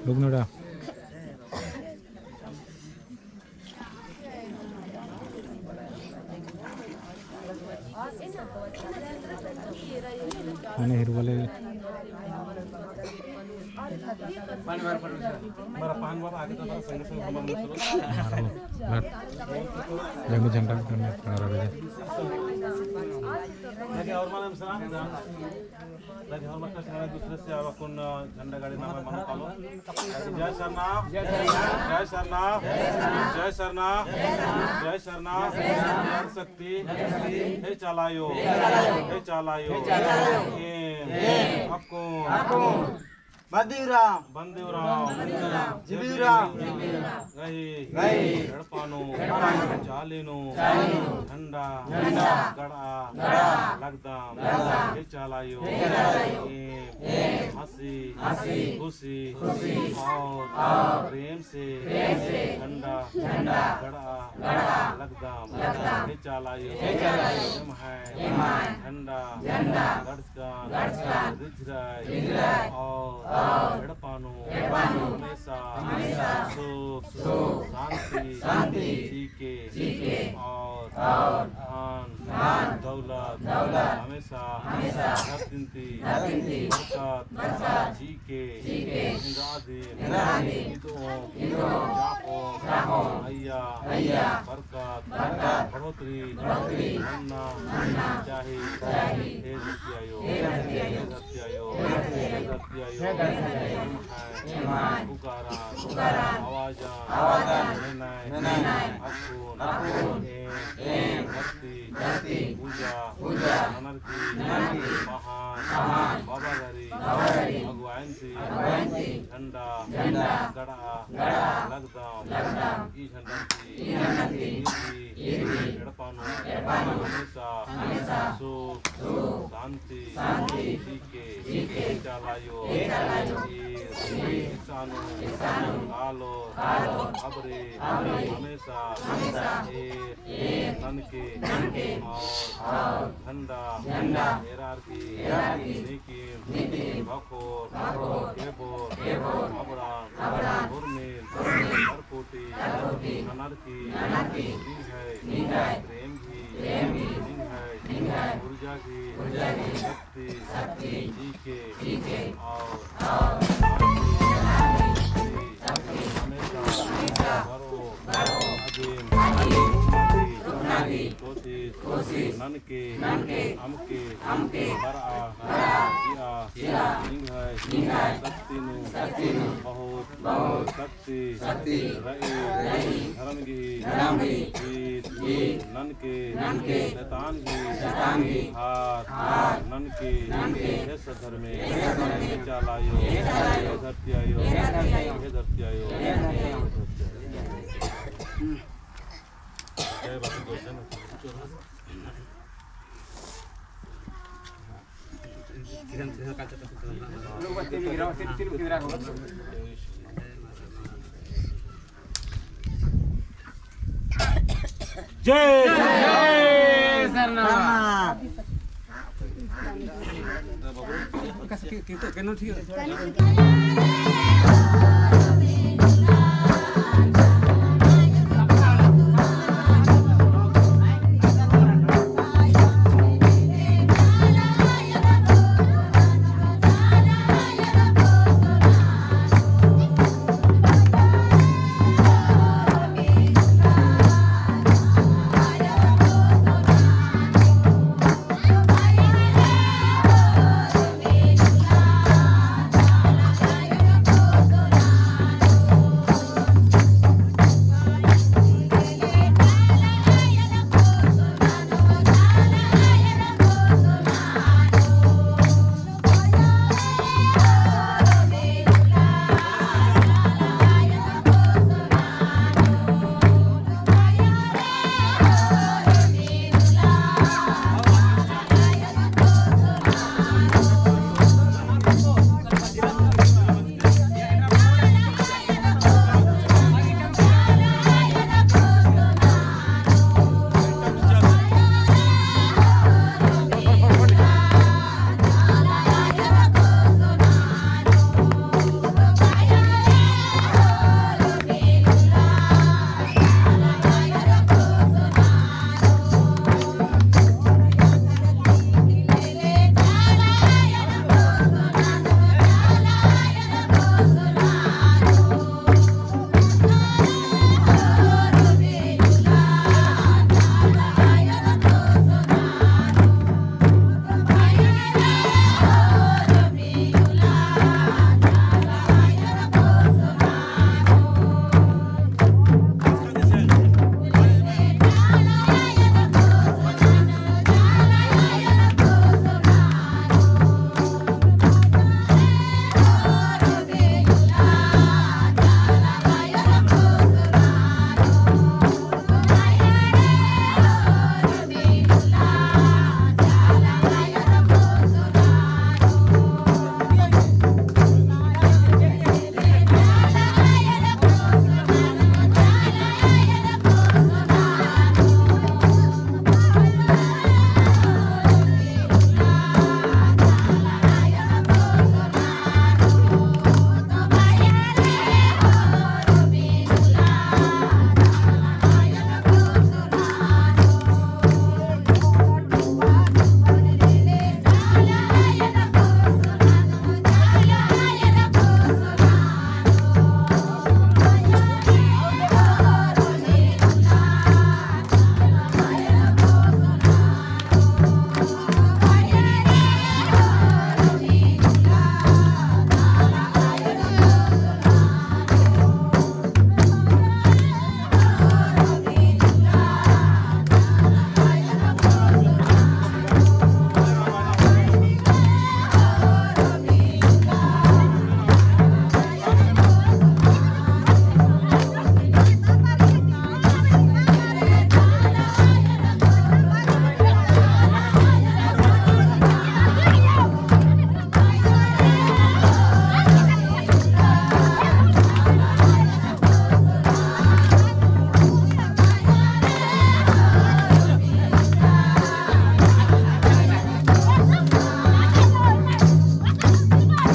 Lugnoda. Mana hirwale. Jangan jangan karena pengaruh aja. lagi hormat misalnya lagi hormat karena दूसरे से अब अपन झंडा गाड़ी नाम है महाकालो जय सरना जय सरना जय सरना जय सरना जय शक्ति हे चालायो हे चालायो आपको बंदीराम जिबीराम गई गड़पानो चालीनो झंडा गड़ा लगदाम हे चालायो हंसी खुशी और प्रेम से झंडा गड़ा लगदाम हे चालायो है झंडा गड़स्कान रिझराय और गड़पानो हमेशा सुख शांति जीके और धन दौलत हमेशा रखती बरकत जीके जाको अय्या बरकत बढ़ोतरी बनना चाहे हे सत्यायो पुकारा आवाजान भक्ति पूजा अनर्की महान बाबादारी भगवानसी झंडा गड़ा लगदाम ई झंडा गड़पानो हमेशा सुख शांति जीके चालायो किसानो आलो अबरे हमेशा ननके और झंडा हेरारकी नेकी भखोर केबोर अबरान हुरमेल हरकोटी अनर्की निंग है प्रेम भी निंग है ऊर्जा की शक्ति जीके और ननके अमके बरा जिया शक्तिनु बहुत शक्ति रही धर्मगी गीत ननके शैतानगी हाथ ननके ऐसा धर्मे चालायो हे धरती आयो जय बाबा जय Kasih kita kena dia.